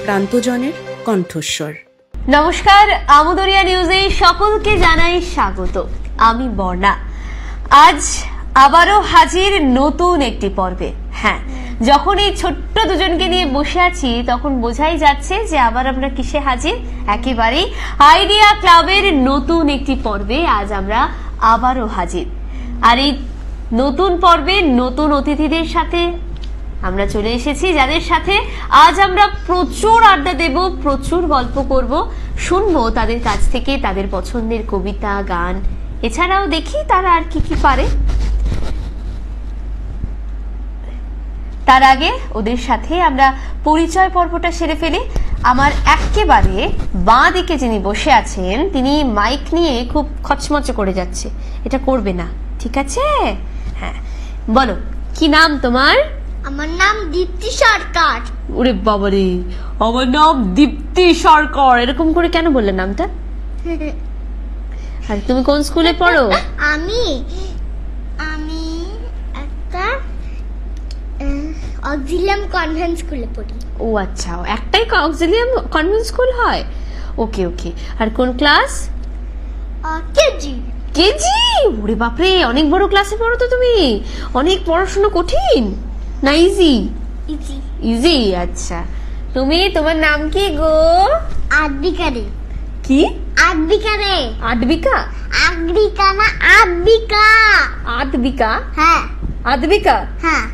প্রান্তজনের কণ্ঠস্বর। নমস্কার, আমোদরিয়া নিউজে সকলকে জানাই স্বাগত। আমি বর্ণা। আজ আবারও হাজির নতুন একটি পর্বে। হ্যাঁ, যখন এই ছোট্ট দুজনকে নিয়ে বসে আছি তখন বোঝাই যাচ্ছে যে আবার আমরা কিসে হাজির, একেবারেই আইডিয়া ক্লাবের নতুন একটি পর্বে আজ আমরা আবারও হাজির। আর এই নতুন পর্বে নতুন অতিথিদের সাথে আমরা চলে এসেছি, যাদের সাথে আজ আমরা প্রচুর আড্ডা দেব, প্রচুর গল্প করব, শুনবো তাদের কাছ থেকে তাদের পছন্দের কবিতা, গান, এছাড়াও দেখি তারা আর কি কি পারে। তার আগে ওদের সাথে আমরা পরিচয় পর্বটা সেরে ফেলি। আমার একেবারে বাঁ দিকে যিনি বসে আছেন তিনি মাইক নিয়ে খুব খচমচে করে যাচ্ছে, এটা করবে না, ঠিক আছে? হ্যাঁ, বলো কি নাম তোমার? আমার নাম দীপ্তি সরকার। ওরে বাবারে, আমার নাম দীপ্তি সরকার। এরকম করে কেন বললে নামটা? আর তুমি কোন স্কুলে পড়ো? আমি একটা অক্সিলিয়াম কনভেন্ট স্কুলে পড়ি। ও আচ্ছা, একটাই অক্সিলিয়াম কনভেন্ট স্কুল হয়? ওকে ওকে। আর কোন ক্লাস? কেজি। কেজি? ওরে বাপরে, অনেক বড় ক্লাসে পড়ো তো তুমি। অনেক পড়াশোনা কঠিন না ইজি? ইজি। ইজি, আচ্ছা। তুমি, তোমার নাম কি গো? আদ্বিকা রে। কি? আদ্বিকা রে। আদ্বিকা? আদ্বিকা না আদ্বিকা। আদ্বিকা? হ্যাঁ। আদ্বিকা? হ্যাঁ।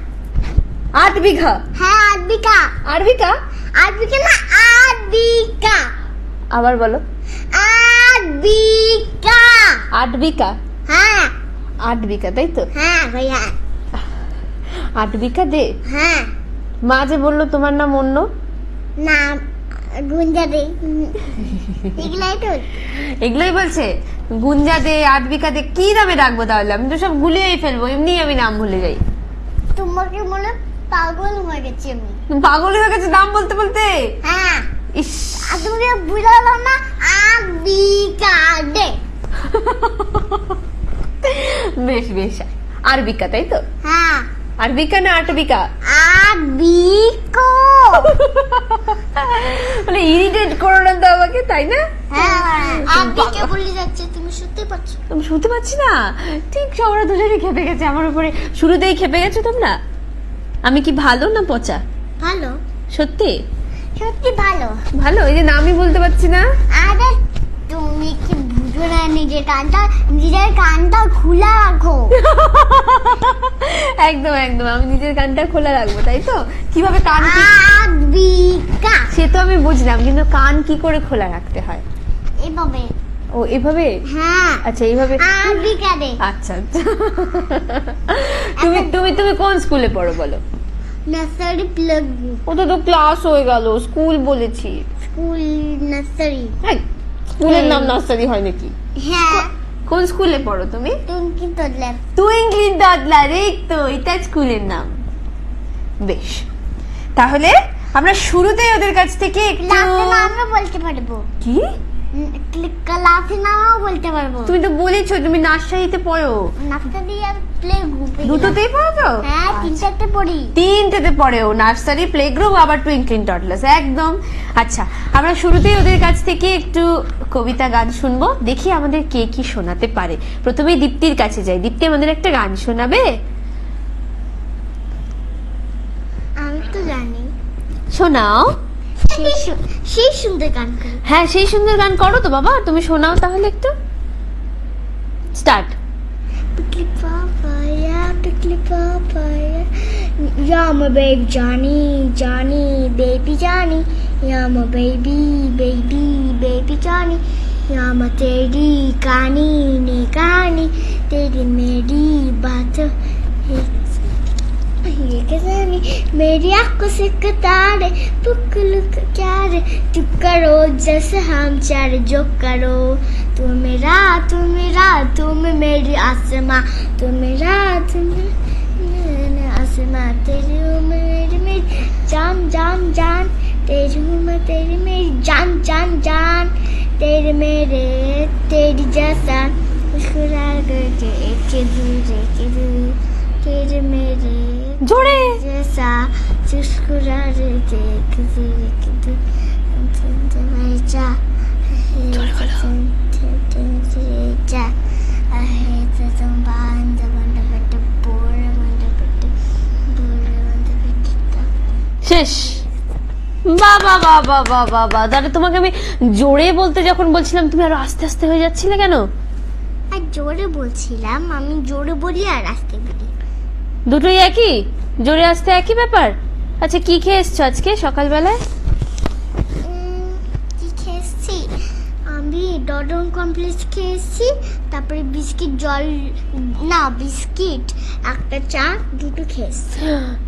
আদ্বিকা? হ্যাঁ আদ্বিকা। আদ্বিকা? আদ্বিকা না আদ্বিকা। আবার বলো। আদ্বিকা। আদ্বিকা? হ্যাঁ। আদ্বিকা, তাই তো? হ্যাঁ ভাইয়া। আদ্বিকা দে? হ্যাঁ। মা যে বললো তোমার নাম অন্য? না, গুঞ্জা দে। এগুলাই তো। এগুলোই বলছে? গুঞ্জা দে, আদ্বিকা দে, কি নামে ডাকবো তাহলে? আমি তো সব ভুলিয়েই ফেলবো, এমনি আমি নাম ভুলে যাই। তোমাকে মনে পাগল হয়ে গেছি আমি। পাগল হয়ে গেছে নাম বলতে বলতে? হ্যাঁ। ইস, আর তুমি বুঝালো না আদ্বিকা দে। বেশ বেশ। আরবিকা, তাই তো? হ্যাঁ। আরবিকা না আটবিকা? আদ্বিকা। মানে ইরিটেট করো না তো আমাকে, তাই না? হ্যাঁ, আদ্বিকা বলে যাচ্ছে, তুমি শুনতে পাচ্ছ? আমি শুনতে পাচ্ছি না। ঠিক, সবাই দুজনেই খেপে গেছে আমার উপরে। শুরুতেই খেপে গেছো তোমরা। আমি কি ভালো না পচা? ভালো। সত্যি? সত্যি ভালো। ভালো? এই যে নামই বলতে পারছি না। আরে তুমি কি বুঝো না, নিজের কানটা খোলা রাখো। একদম একদম, আমি নিজের কানটা খোলা রাখবো, তাই তো? কিভাবে কান? আদ্বিকা। সে তো আমি বুঝলাম, কিন্তু কান কি করে খোলা রাখতে হয়? এভাবে। ও এভাবে? হ্যাঁ। আচ্ছা, এইভাবে। আদ্বিকা দে। আচ্ছা আচ্ছা। তুমি তুমি তুমি কোন স্কুলে পড়ো বলো? Nursery play group. ওটা তো ক্লাস হয়ে গেল, স্কুল বলেছি। School nursery. স্কুলের নাম নার্সারি হয় নাকি? হ্যাঁ। কোন স্কুলে পড়ো তুমি? টুঙ্কি তোদলার। টুইঙ্কলিং টডলার, এই তো, এটা স্কুলের নাম। বেশ, তাহলে আমরা শুরুতেই ওদের কাছ থেকে একটু ক্লাসের নামও বলতে পারবো। কি? ক্লাসের নামও বলতে পারবো। তুমি তো বলেছো তুমি নার্সারিতে পড়ো। নার্সারি আর প্লে গ্রুপ দুটোতেই পড়ো তো? হ্যাঁ, তিনটাতে পড়ি। তিনটাতে পড়েও, নার্সারি, প্লে গ্রুপ, আবার টুইঙ্কলিং টডলার্স, একদম। আচ্ছা, আমরা শুরুতেই ওদের কাছ থেকে একটু কবিতা, গান শুনবো, দেখি আমাদের কে কি শোনাতে পারে। প্রথমেই দীপ্তির কাছে যাই। দীপ্তি আমাদের একটা গান শোনাবে? আমি তো জানি। শোনাও। সেই সুন্দর গান করে। হ্যাঁ, সেই সুন্দর গান করো তো বাবা, তুমি শোনাও তাহলে একটু। Start. Pickly papaya, pickly papaya. You're my baby Johnny, Johnny, baby Johnny. You're my baby, baby, baby Johnny. You're my teddy, kani, ne kani. Teddy, मेरी बात ये कहानी मेरी आंखों से कतारे पुकलू क्या रे तू करो जैसे हम चार जो करो तू मेरा तुम मेरी आसमां तू मेरा तुम आसमां तेरी मेरी मेरी जान जान जान तेरी तेरी मेरी जान जान जान तेरे मेरे तेरी जैसा मुस्कुरा करके एक दूर तेरे मेरे জোরে जैसा मुस्कुराते देख जा শেষ। বাবা বাবা বাবা বাবা, তাহলে তোমাকে আমি জোরে বলতে যখন বলছিলাম তুমি আরো আস্তে আস্তে হয়ে যাচ্ছিলে কেন? আর জোরে বলছিলাম, আমি জোরে বলি আর আস্তে বলি, দুটোই একই, জোরে আস্তে একই ব্যাপার। আচ্ছা কি খেয়ে এসছো আজকে সকালবেলায়? কি খেয়েছি আমি? ডডন কমপ্লেক্স খেয়েছি, তারপরে বিস্কিট, জল না বিস্কিট, একটা চা, দুটো খেয়েছি।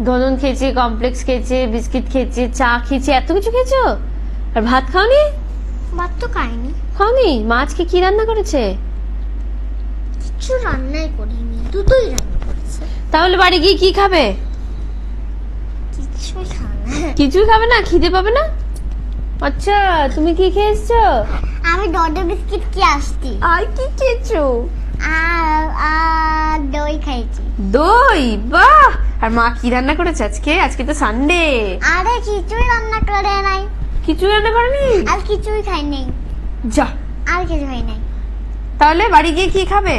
দদন খেয়েছে, কমপ্লেক্স খেয়েছে, বিস্কিট খেয়েছে, চা খেয়েছে, এত কিছু খেয়েছো? আর ভাত খাওনি? ভাত তো খাইনি। খাওনি? মা আজকে কি রান্না করেছে? কিছু রান্নাই করিনি, দুটোই রান্না করেছে। তাহলে বাড়ি গিয়ে কি খাবে? কিছুই খাবে না। কিছুই খাবে না? খিদে পাবে না? আচ্ছা তুমি কি খেয়ে এসছো? আমি ডডো বিস্কিট খেয়ে আসছি। আর কি খেয়েছো? আর দই খাইছি। দই? বাহ! আর মা কি রান্না করেছে আজকে? আজকে তো সানডে। আরে কিছুই রান্না করে নাই। কিছু রান্না করেনি? আর কিছুই খাই নাই। যা, আর কিছু খাই নাই। তাহলে বাড়ি গিয়ে কি খাবে?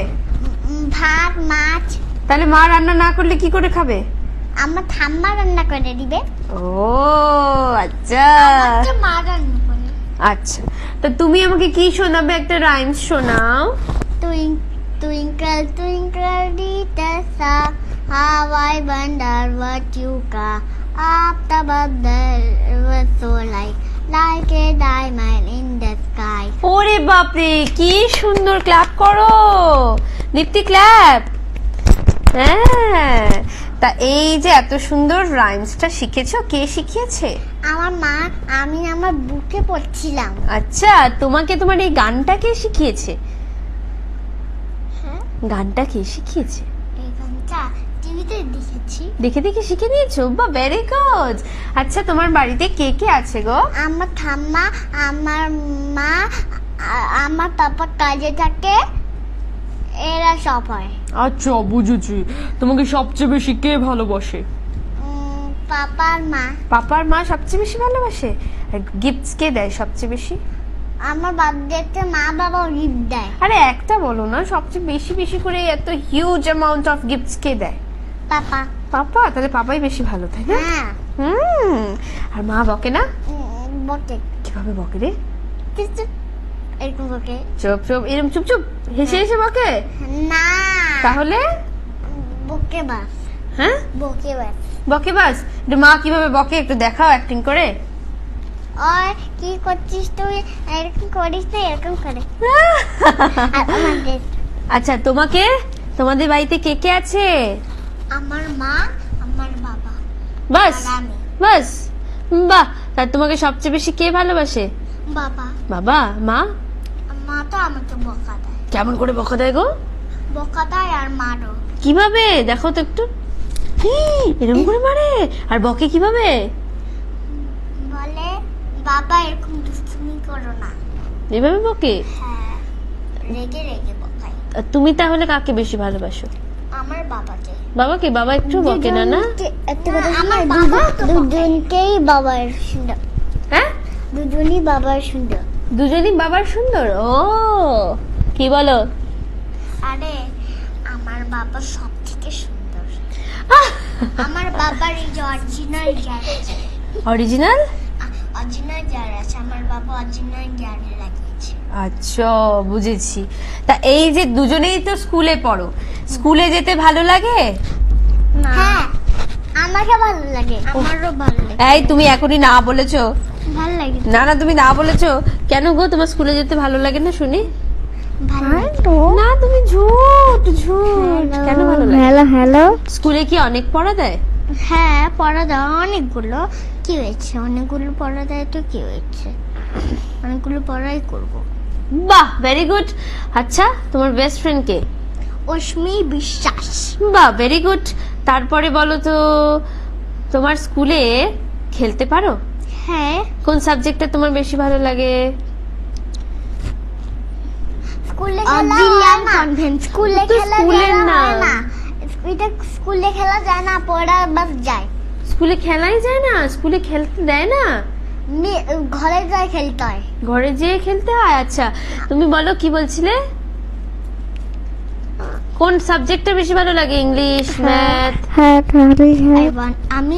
ভাত, মাছ। তাহলে মা রান্না না করলে কি করে খাবে? আমার ঠাম্মা রান্না করে দিবে। ও আচ্ছা, মা রান্না করে। আচ্ছা তো তুমি আমাকে কি শোনাবে? একটা রাইমস শোনাও। Twinkle, twinkle, little star, how I wonder what you got up above the river, so like a diamond in the sky. ওরে বাপরে, কি সুন্দর! ক্ল্যাপ করো দীপ্তি, ক্ল্যাপ। হ্যাঁ, তা এই যে এত সুন্দর রাইমসটা শিখেছো, কে শিখিয়েছে? আমার মা। আমি আমার বুকে পড়ছিলাম। আচ্ছা, তোমাকে তোমার এই গানটা কে শিখিয়েছে? গানটা কে শিখিয়েছে? এই গানটা টিভিতে দেখেছি। দেখে দেখে শিখে নিয়েছো? বা ভেরি গুড। আচ্ছা তোমার বাড়িতে কে কে আছে গো? আমার ঠাম্মা, আমার মা, আমার পাপা কাজে থাকে, এরা সব হয়। আচ্ছা বুঝেছি। তোমাকে সবচেয়ে বেশি কে ভালোবাসে? পাপার মা। পাপার মা সবচেয়ে বেশি ভালোবাসে। আর গিফটস কে দেয় সবচেয়ে বেশি? আমার বার্থডেতে মা বাবা গিফট দেয়। আরে একটা বলো না, সবচেয়ে বেশি বেশি করে এত হিউজ অ্যামাউন্ট অফ গিফটস কে দেয়? পাপা। পাপা? তাহলে পাপাই বেশি ভালো, তাই না? হ্যাঁ। আর মা বকে না? বকে। কিভাবে বকে রে? এরকম বকে। চুপ চুপ, এরকম চুপ চুপ হেসে হেসে বকে? না, তাহলে বকে বাস। হ্যাঁ, বকে বাস। বকে বাস। একটু মা কিভাবে বকে একটু দেখাও অ্যাক্টিং করে। আর কি করছিস তুই? এরকম করিস না, এরকম করে। আচ্ছা তোমাকে, তোমাদের বাড়িতে কে কে আছে? আমার মা, আমার বাবা, বাস? আর আমি। বাস? বাহ, তা তোমাকে সবচেয়ে বেশি কে ভালোবাসে? বাবা। বাবা? মা? মা তো আমাকে বকা দেয়। কেমন করে বকা দেয় গো? বকা দেয় আর মারো। কিভাবে দেখো তো একটু। এরকম করে মারে? আর বকে কিভাবে? বলে বাবা এরকম দুষ্টুমি করো না। এভাবে বকে? হ্যাঁ, রেগে রেগে বকায়। আর তুমি তাহলে কাকে বেশি ভালোবাসো? আমার বাবাকে। বাবাকে? বাবা একটু বকে না? না আমার বাবা দুজনকেই বাবার সুন্দর। হ্যাঁ, দুজনই বাবার সুন্দর। দুজনই বাবার সুন্দর। ও কি বলো? আরে আমার বাবা সব থেকে সুন্দর। আমার বাবার এই যে অরিজিনাল হেয়ার আছে। অরিজিনাল? অরিজিনাল হেয়ার আছে, আমার বাবা অরিজিনাল হেয়ার লাগিয়েছে। আচ্ছা বুঝেছি। তা এই যে দুজনেই তো স্কুলে পড়ো, স্কুলে যেতে ভালো লাগে? হ্যাঁ, আমাকে ভালো লাগে। আমারও ভালো লাগে। এই তুমি এখনই না বলেছো। ভালো লাগে। না না, তুমি না বলেছো কেন গো? তোমার স্কুলে যেতে ভালো লাগে না শুনি? ভালো লাগে না, তুমি ঝুট ঝুট। কেন ভালো লাগে? Hello hello. স্কুলে কি অনেক পড়া দেয়? হ্যাঁ, পড়া দেয় অনেকগুলো। কি হয়েছে? অনেকগুলো পড়া দেয় তো কি হয়েছে? অনেকগুলো পড়াই করব। বাহ, ভেরি গুড। আচ্ছা তোমার বেস্ট ফ্রেন্ড কে? অশ্মি বিশ্বাস। বাহ, ভেরি গুড। তারপরে বলো তো, তোমার স্কুলে খেলতে পারো? হ্যাঁ। কোন সাবজেক্টটা তোমার বেশি ভালো লাগে? স্কুলে খেলা কনভেন্ট। স্কুলে খেলা স্কুলের যায় না। না, এটা স্কুলে খেলা যায় না, পড়া বাস যায়। স্কুলে খেলাই যায় না? স্কুলে খেলতে দেয় না? ঘরে যাই খেলতে হয়। ঘরে যেয়ে খেলতে হয়। আচ্ছা তুমি বলো কি বলছিলে? কোন সাবজেক্টটা বেশি ভালো লাগে? English, math? আমি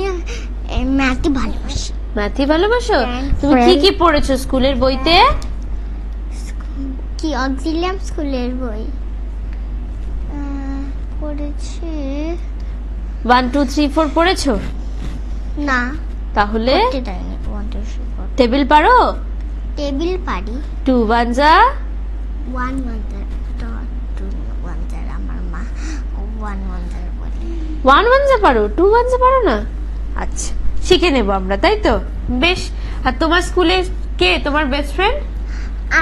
ম্যাথই ভালোবাসি। ম্যাথই ভালোবাসো? তুমি কি কি পড়েছো স্কুলের বইতে? কি অক্সিলিয়াম স্কুলের বই পড়েছি। 1 2 3 4 পড়েছো? না। তাহলে 1 2 3 4 টেবিল পারো? টেবিল পারি। 2 1 যা 1 1 2 1 যা আমার মা 1 1 যা বলে। 1 1 যা পারো? 2 1 যা পারো না? আচ্ছা শিখে নেব আমরা, তাই তো? বেশ। আর তোমার স্কুলে কে তোমার বেস্ট ফ্রেন্ড?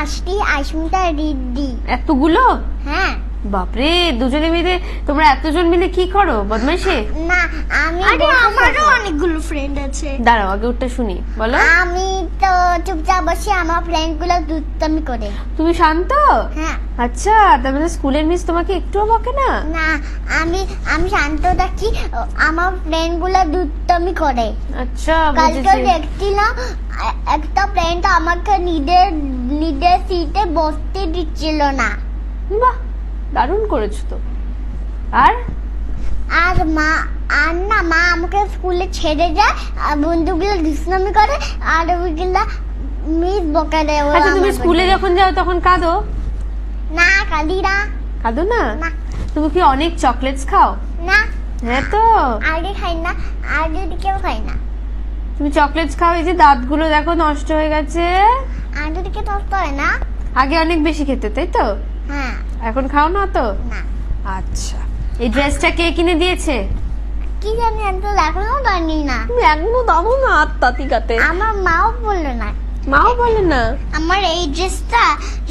আশটি, আশমিতা, রিদ্ধি। এতগুলো? হ্যাঁ। বাপরে, দুজনে মিলে তোমরা এতজন মিলে কি করো? বদমাইশি? না আমি আমারও অনেকগুলো ফ্রেন্ড আছে। দাঁড়াও আগে ওটা শুনি, বলো। আমি তো চুপচাপ বসে আমার ফ্রেন্ড গুলো দুষ্টামি করে। তুমি শান্ত? হ্যাঁ। আচ্ছা তার মানে স্কুলের মিস তোমাকে একটুও বকে না? না আমি শান্ত থাকি, আমার ফ্রেন্ড গুলো দুষ্টামি করে। আচ্ছা কালকে বুঝেছি। দেখছিলাম একটা ফ্রেন্ড আমাকে নিজের সিটে বসতে দিচ্ছিল না। বাহ দারুণ করেছো তো। আর মা আমাকে স্কুলে ছেড়ে যায়, আর বন্ধুগুলো দুষ্টামি করে, আর ওইগুলা মিস বকা দেয়। আচ্ছা তুমি স্কুলে যখন যাও তখন কাঁদো? না কাঁদি না। কাঁদো না? না। তুমি কি অনেক চকলেটস খাও? না হ্যাঁ তো। আগে খাই না, আগে দিকেও খাই না। তুমি চকলেটস খাও, এই যে দাঁতগুলো দেখো নষ্ট হয়ে গেছে। আগে দিকে নষ্ট হয় না। আগে অনেক বেশি খেতে, তাই তো? হ্যাঁ। এখন খাও না তো? না। আচ্ছা এই ড্রেসটা কে কিনে দিয়েছে? কি জানি, আমি তো এখনো জানি না। তুমি এখনো দাও না আত্মাতিকাতে? আমার মাও বললো না। মাও বলে না? আমার এই ড্রেসটা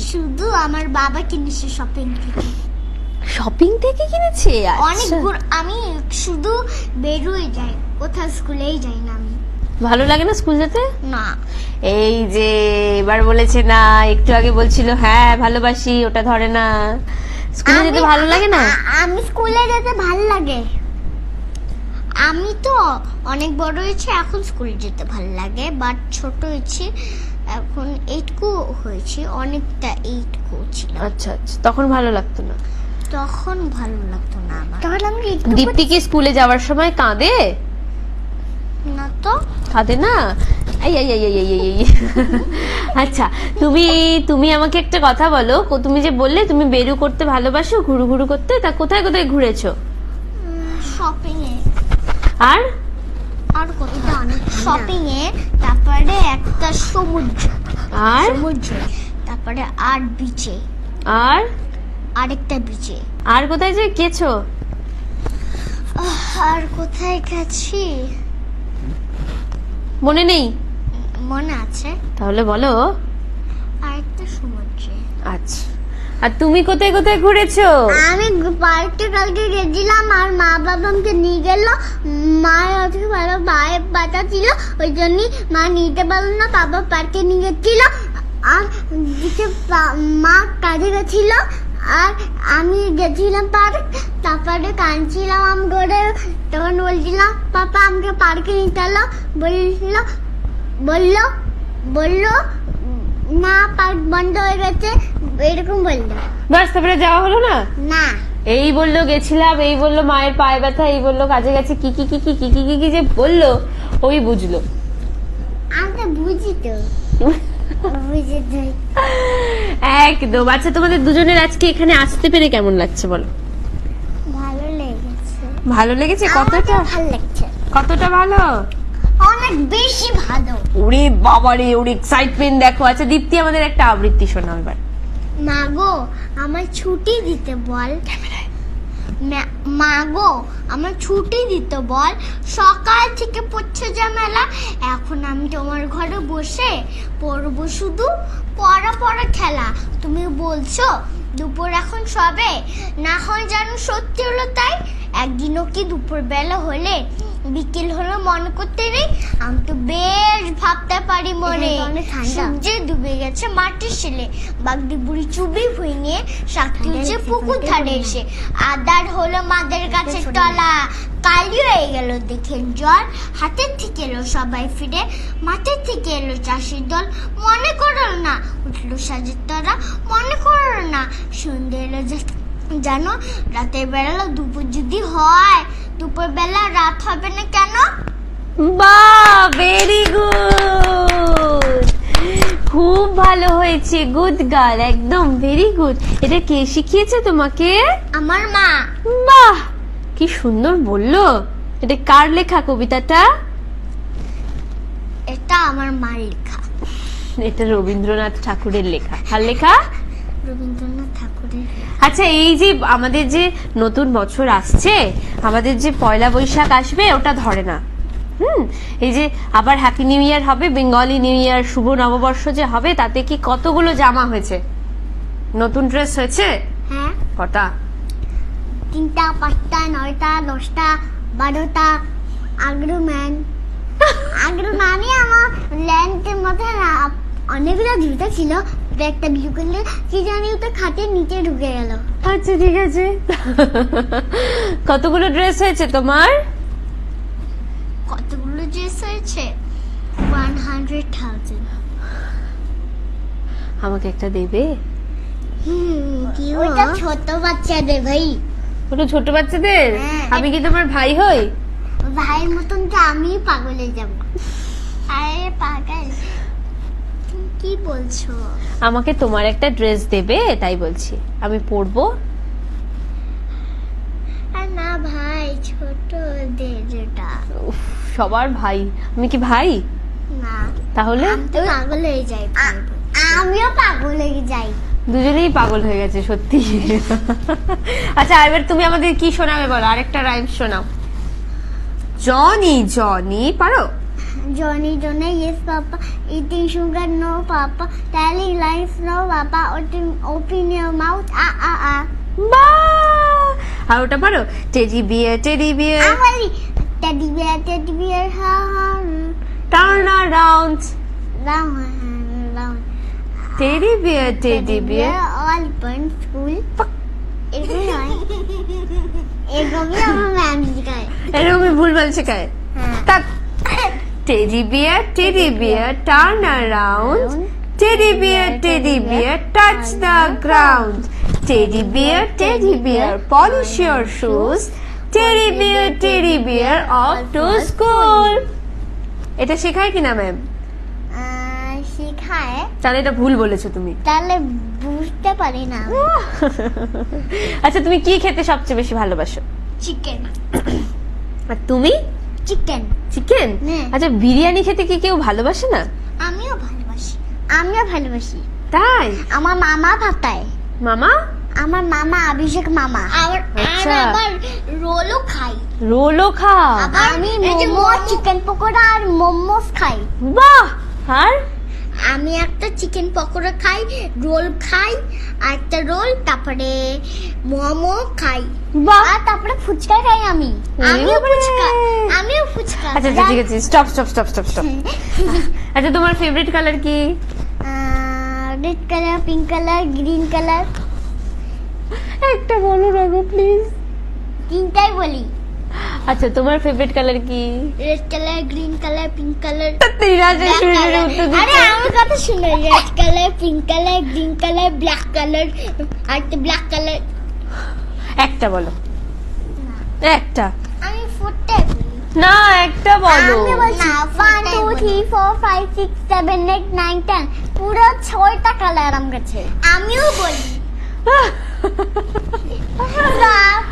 শুধু আমার বাবা কিনেছে শপিং থেকে। শপিং থেকে কিনেছে? অনেক আমি শুধু বেরোয় যাই, কোথাও স্কুলেই যাই না আমি। ভালো লাগে না স্কুল যেতে? না। এই যে এবার বলেছে না, একটু আগে বলছিল হ্যাঁ ভালোবাসি, ওটা ধরে না। স্কুলে যেতে ভালো লাগে না? আমি স্কুলে যেতে ভালো লাগে। আমি তো অনেক বড় হয়েছে, এখন স্কুলে যেতে ভালো লাগে। বাট ছোট হয়েছে, এখন 8 হয়েছে, অনেকটা 8 ছিল। আচ্ছা আচ্ছা তখন ভালো লাগতো না? তখন ভালো লাগতো না আমার। তখন আমি দীপ্তি কি স্কুলে যাওয়ার সময় কাঁদে? না তো। কাঁদে না? আচ্ছা তুমি আমাকে একটা কথা বলো, তুমি যে বললে তুমি বেরু করতে ভালোবাসো, ঘুরু ঘুরু করতে, তা কোথায় কোথায় ঘুরেছো? শপিং এ। আর কোথায়? অনেক শপিং এ, তারপরে একটা সমুদ্র, তারপরে আর বিচে, আর আরেকটা বিচে। আর কোথায় যে গেছো? আর কোথায় গেছি মনে নেই? মনে আছে। তাহলে বলো। আরেকটা সমুদ্রে। আচ্ছা আর তুমি কোথায় কোথায় ঘুরেছো? আমি পার্কে কালকে গেছিলাম, আর মা বাবা আমাকে নিয়ে গেল। মায়ের অনেক ভালো পায়ে ব্যথা ছিল, ওই জন্য মা নিতে পারল না, বাবা পার্কে নিয়ে গেছিল। আর মা কাজে গেছিল, আর আমি গেছিলাম পার্ক। তারপরে কাঁদছিলাম আমি করে, তখন বলছিলাম পাপা আমাকে পার্কে নিতে এলো। বললো না পার্ক বন্ধ হয়ে গেছে, এরকম বললো। বাস তারপরে যাওয়া হলো না? না। এই বললো গেছিলাম, এই বললো মায়ের পায়ে ব্যথা, এই বললো কাজে গেছে, কি কি কি কি কি কি কি কি যে বললো ওই বুঝলো। আমি তো বুঝি তো। একদম। আচ্ছা তোমাদের দুজনের আজকে এখানে আসতে পেরে কেমন লাগছে বলো? ভালো লেগেছে। ভালো লেগেছে? কতটা ভালো লাগছে? কতটা ভালো? অনেক বেশি ভালো। ওরে বাবারে, ওর এক্সাইটমেন্ট দেখো। আচ্ছা দীপ্তি আমাদের একটা আবৃত্তি শোনাও এবার। মাগো আমার ছুটি দিতে বল। মাগো আমার ছুটি দিতে বল, সকাল থেকে পড়ছে ঝামেলা, এখন আমি তোমার ঘরে বসে পড়বো শুধু পড়া খেলা। তুমি বলছো দুপুর এখন সবে, না হয় যেন সত্যি হলো তাই। একদিনও কি দুপুর বেলা হলে বিকেল হলো মনে করতে নেই, আমি তো বেশ ভাবতে পারি মনে। সূর্য ডুবে গেছে মাটির শেলে, বাগদি বুড়ি চুবি ভুই নিয়ে শাক তুলছে পুকুর ধারে এসে। আদার হলো মাদের গাছের তলা, কালি হয়ে গেল দেখে জল, হাতের থেকে এলো সবাই ফিরে, মাঠের থেকে এলো চাষির দল। মনে করো না উঠলো সাজের তরা, মনে করো না সন্ধ্যে এলো জানো, রাতের বেলা দুপুর যদি হয়, দুপুর বেলা রাত হবে না কেন? বাহ, ভেরি গুড, খুব ভালো হয়েছে, গুড গার্ল, একদম ভেরি গুড। এটা কে শিখিয়েছে তোমাকে? আমার মা। বাহ, কি সুন্দর বললো। এটা কার লেখা কবিতাটা? এটা আমার মার লেখা। এটা রবীন্দ্রনাথ ঠাকুরের লেখা। কার লেখা? রবীন্দ্রনাথ ঠাকুরের। আচ্ছা, এই যে আমাদের যে নতুন বছর আসছে, আমাদের যে পয়লা বৈশাখ আসবে, ওটা ধরে না। এই যে আবার হ্যাপি নিউ ইয়ার হবে, বেঙ্গলি নিউ ইয়ার, শুভ নববর্ষ যে হবে, তাতে কি কতগুলো জামা হয়েছে, নতুন ড্রেস হয়েছে? হ্যাঁ। কটা? 3টা 5টা 9টা 10টা 12টা। আগরু মানে আমার ল্যান্ডের মধ্যে অনেকগুলো জুতা ছিল, একটা ব্লু কালার কি জানি ওটা খাটের নিচে ঢুকে গেল। আচ্ছা, ঠিক আছে। কতগুলো ড্রেস হয়েছে তোমার? কতগুলো ড্রেস হয়েছে? 100,000। আমাকে একটা দেবে? ওটা ছোট বাচ্চাদের ভাই। ওটা ছোট বাচ্চাদের? হ্যাঁ। আমি কি তোমার ভাই হই? ভাইয়ের মতন তো আমি পাগল হয়ে যাব। আরে পাগল, তুমি কি বলছো? আমাকে তোমার একটা ড্রেস দেবে, তাই বলছি, আমি পরবো। আর না ভাই, ছোট যেটা। সবার ভাই, আমি কি ভাই? না। তাহলে আমি তো পাগল হয়ে যাই। আমিও পাগল হয়ে যাই। দুজনেই পাগল হয়ে গেছে সত্যি। আচ্ছা, এবার তুমি আমাদের কি শোনাবে বলো, আরেকটা রাইম শোনাও। জনি জনি, পারো? Johnny Johnny yes papa, eating sugar no papa, telling lies no papa, open your mouth বাহ, আর ওটা পারো? টেডি বিয়ার টেডি বিয়ার, আমালি teddy bear ha ha, turn around, round teddy bear all burn school। এরকম নয়, এরকমই আমার ma'am শিখায়। এরকমই ভুলভাল শেখায়। তাক, teddy bear turn around, teddy bear touch the ground, teddy bear polish your shoes, teddy bear of to school. এটা শেখায় কিনা ম্যাম? শিখায়। তাহলে এটা ভুল বলেছো তুমি। তাহলে বুঝতে পারি না। আচ্ছা, তুমি কি খেতে সবচেয়ে বেশি ভালোবাসো? চিকেন। আর তুমি? চিকেন। চিকেন? আচ্ছা, বিরিয়ানি খেতে কি কেউ ভালোবাসে না? আমিও ভালোবাসি। তাই? আমার মামা ভাতায়। মামা? আমার মামা অভিষেক মামা। আর আবার রোলও খাই। রোলও খাও? আমি মোমো, চিকেন পকোড়া আর মোমোস খাই। বাহ। আর আমি একটা চিকেন পকোড়া খাই, রোল খাই, আর একটা রোল, তারপরে মোমো খাই। বাহ। আর তারপরে ফুচকা খাই। আমিও ফুচকা। আচ্ছা, ঠিক আছে, স্টপ। আচ্ছা, তোমার ফেভারিট কালার কি? Red colour, pink colour, green colour. একটা বলো রাগো প্লিজ। তিনটাই বলি। আচ্ছা, তোমার ফেভারিট কালার কি? Red colour, green colour, pink colour. আরে আমার কথা শুনো, red colour, pink colour, green colour, black colour, আর ব্ল্যাক কালার। একটা বলো। একটা। আমি ফোরটা বলি। না, একটা বলো। আমি বলছি 1 2 3 4 5 6 7 8 9 10, পুরো 6টা কালার আমার কাছে। আমিও বলি।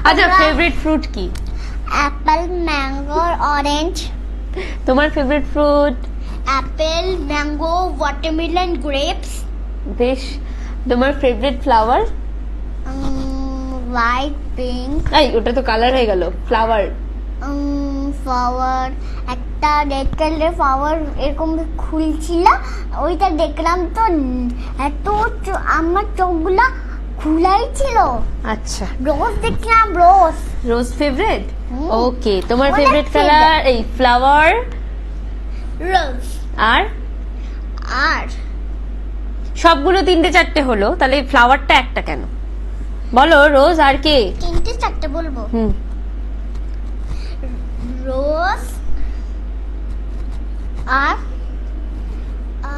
আচ্ছা, ফেভারিট ফ্রুট কি? Apple, mango, orange. তোমার favourite fruit? Apple, mango, watermelon, grapes. বেশ। তোমার ফেভারিট ফ্লাওয়ার? White, pink. এই, ওটা তো কালার হয়ে গেল। ফ্লাওয়ার? ফ্লাওয়ার, একটা রেড কালারের ফ্লাওয়ার এরকম খুলছিল, ওইটা দেখলাম তো এত আমার চোখগুলা খোলাই ছিল। আচ্ছা, রোজ দেখলাম, রোজ। রোজ ফেভারিট। হুম। ওকে, তোমার অনেক ফেভারিট favorite। কালার এই ফ্লাওয়ার রোজ। আর আর সবগুলো 3টে 4টে হলো, তাহলে ফ্লাওয়ারটা একটা কেন বলো? রোজ আর কে? 3টে 4টে বলবো। রোজ আর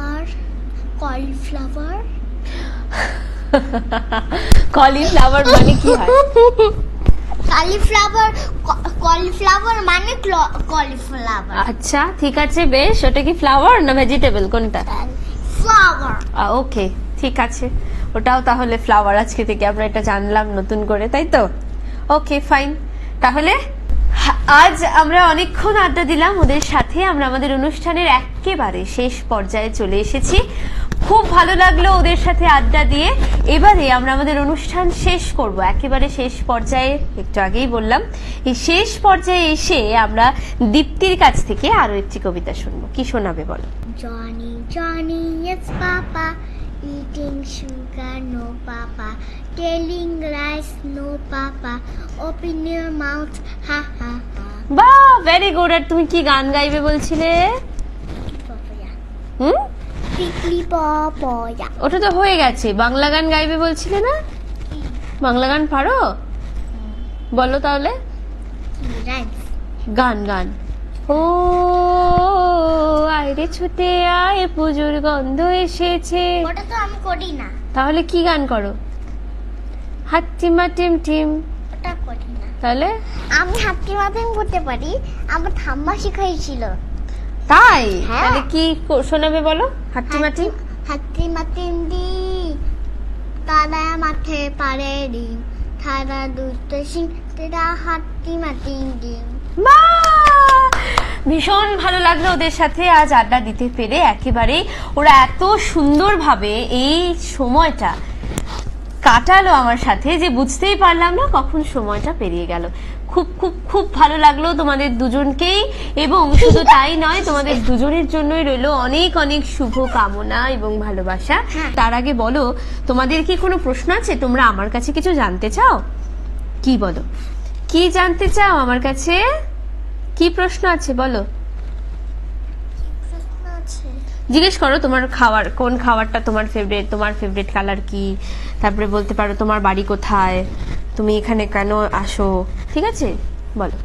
আর কলিফ্লাওয়ার। কলিফ্লাওয়ার মানে কি হয়? কলিফ্লাওয়ার মানে কলিফ্লাওয়ার। আচ্ছা ঠিক আছে, বেশ। ওটা কি ফ্লাওয়ার না ভেজিটেবল, কোনটা? ফ্লাওয়ার। ওকে ঠিক আছে, ওটাও তাহলে ফ্লাওয়ার। আজকে থেকে আমরা এটা জানলাম নতুন করে, তাই তো? Okay fine. তাহলে আজ আমরা অনেকক্ষণ আড্ডা দিলাম ওদের সাথে। আমরা আমাদের অনুষ্ঠানের একেবারে শেষ পর্যায়ে চলে এসেছি। খুব ভালো লাগলো ওদের সাথে আড্ডা দিয়ে। এবারে আমরা আমাদের অনুষ্ঠান শেষ করব, একেবারে শেষ পর্যায়ে। একটু আগেই বললাম, এই শেষ পর্যায়ে এসে আমরা দীপ্তির কাছ থেকে আরো একটি কবিতা শুনবো। কি শোনাবে বলো? Johnny, Johnny, it's Papa. Eating sugar, no Papa. Telling lies, no Papa. Open your mouth, ha ha ha. বাহ, ভেরি গুড। আর তুমি কি গান গাইবে বলছিলে? হুম, Prickly papaya. ওটা তো হয়ে গেছে। বাংলা গান গাইবে বলছিলে না? বাংলা গান পারো? বলো তাহলে। Rhymes. গান গান। ও আইরে ছুটে আয়, পুজোর গন্ধ এসেছে। ওটা তো আমি করি না। তাহলে কি গান করো? হাট্টিমা টিম টিম। ওটা করি না। তাহলে আমি হাতটি মাথায় করতে পারি, আমার ঠাম্মা শিখাইছিল। তাই? হ্যাঁ। তাহলে কি শোনাবে বলো? হাট্টিমা টিম। হাতটি মাতিম দি, তারা মাঠে পারে ডিম, তারা দুটো সিং, তেরা হাতটি মাতিম ডিম। বাহ! ভীষণ ভালো লাগলো ওদের সাথে আজ আড্ডা দিতে পেরে। একেবারে ওরা এত সুন্দরভাবে এই সময়টা কাটালো আমার সাথে যে বুঝতেই পারলাম না কখন সময়টা পেরিয়ে গেল। খুব খুব খুব ভালো লাগলো তোমাদের দুজনকেই। এবং শুধু তাই নয়, তোমাদের দুজনের জন্যই রইলো অনেক অনেক শুভ কামনা এবং ভালোবাসা। তার আগে বলো, তোমাদের কি কোনো প্রশ্ন আছে? তোমরা আমার কাছে কিছু জানতে চাও? কি বলো, কি জানতে চাও আমার কাছে? কি প্রশ্ন আছে বলো? জিজ্ঞেস করো তোমার খাবার, কোন খাবারটা তোমার ফেভারিট, তোমার ফেভারিট কালার কি, তারপরে বলতে পারো তোমার বাড়ি কোথায়, তুমি এখানে কেন আসো। ঠিক আছে, বলো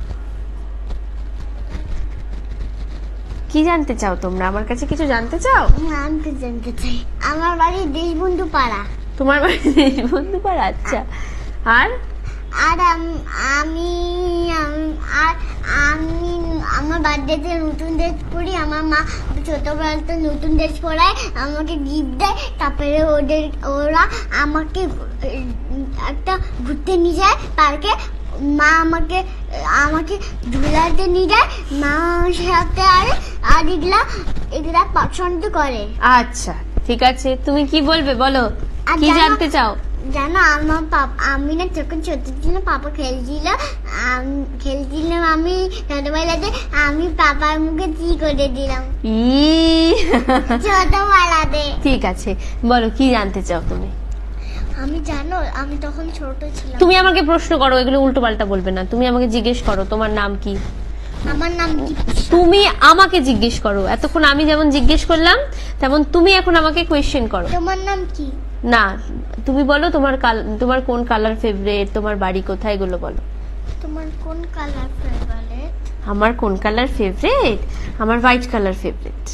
কি জানতে চাও তোমরা? আমার কাছে কিছু জানতে চাও? আমি তো জানতে চাই, আমার বাড়ি দেশবন্ধু পাড়া। তোমার বাড়ি দেশবন্ধু পাড়া? আচ্ছা। আর আর আমি আর আমি আমার বার্থডেতে নতুন ড্রেস পরি। আমার মা ছোটবেলাতে নতুন ড্রেস পরায়, আমাকে গিফট দেয়। তারপরে ওরা আমাকে একটা ঘুরতে নিয়ে যায় পার্কে। মা আমাকে ঝুলাতে নিয়ে যায়, মা সাথে আর এগুলা পছন্দ করে। আচ্ছা ঠিক আছে, তুমি কি বলবে বলো? আর কি জানতে চাও? জানো আমার আমি না যখন ছোট ছিল, পাপা খেলছিলাম আমি ছোটবেলাতে, আমি পাপার মুখে চি করে দিলাম ছোটবেলাতে। ঠিক আছে, বলো কি জানতে চাও তুমি? আমি জানো আমি তখন ছোট ছিলাম। তুমি আমাকে প্রশ্ন করো, এগুলো উল্টো পাল্টা বলবে না। তুমি আমাকে জিজ্ঞেস করো তোমার নাম কি। আমার নাম কি? তুমি আমাকে জিজ্ঞেস করো। এতক্ষণ আমি যেমন জিজ্ঞেস করলাম তেমন তুমি এখন আমাকে কোয়েশ্চেন করো। তোমার নাম কি? না, তুমি বলো তোমার কোন কালার ফেভারিট, তোমার বাড়ি কোথায়, এগুলো বলো। তোমার কোন কালার ফেভারিট? আমার কোন কালার ফেভারিট? আমার হোয়াইট কালার ফেভারিট।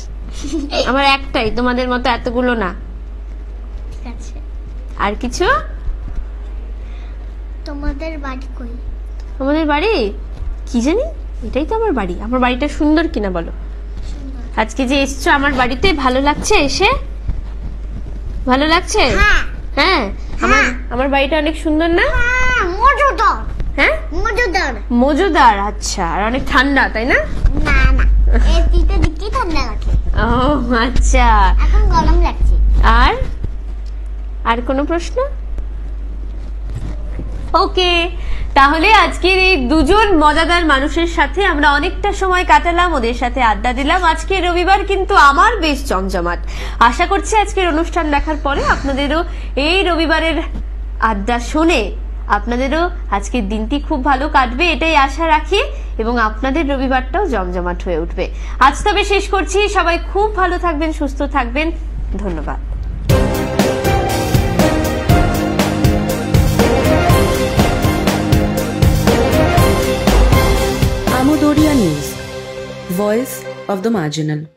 আমার একটাই, তোমাদের মতো এতগুলো না। ঠিক আছে। আর কিছু? তোমাদের বাড়ি কই? আমাদের বাড়ি কি জানি, এটাই তো আমার বাড়ি। আমার বাড়িটা সুন্দর কিনা বলো? আজকে যে এসছো আমার বাড়িতে, ভালো লাগছে এসে? ভালো লাগছে? হ্যাঁ, আমার বাড়িটা অনেক সুন্দর না? মজাদার। হ্যাঁ মজাদার। মজাদার। আচ্ছা, আর অনেক ঠান্ডা তাই না? না না, এই তিনটা দিকই ঠান্ডা লাগে। ও আচ্ছা, এখন গরম লাগছে। আর কোনো প্রশ্ন? ওকে, তাহলে আজকের এই দুজন মজাদার মানুষের সাথে আমরা অনেকটা সময় কাটালাম, ওদের সাথে আড্ডা দিলাম। আজকে রবিবার কিন্তু আমার বেশ জমজমাট। আশা করছি আজকের অনুষ্ঠান দেখার পরে আপনাদেরও এই রবিবারের আড্ডা শোনে আপনাদেরও আজকের দিনটি খুব ভালো কাটবে এটাই আশা রাখি, এবং আপনাদের রবিবারটাও জমজমাট হয়ে উঠবে। আজ তবে শেষ করছি, সবাই খুব ভালো থাকবেন, সুস্থ থাকবেন, ধন্যবাদ। Amudoria News, voice of the marginal.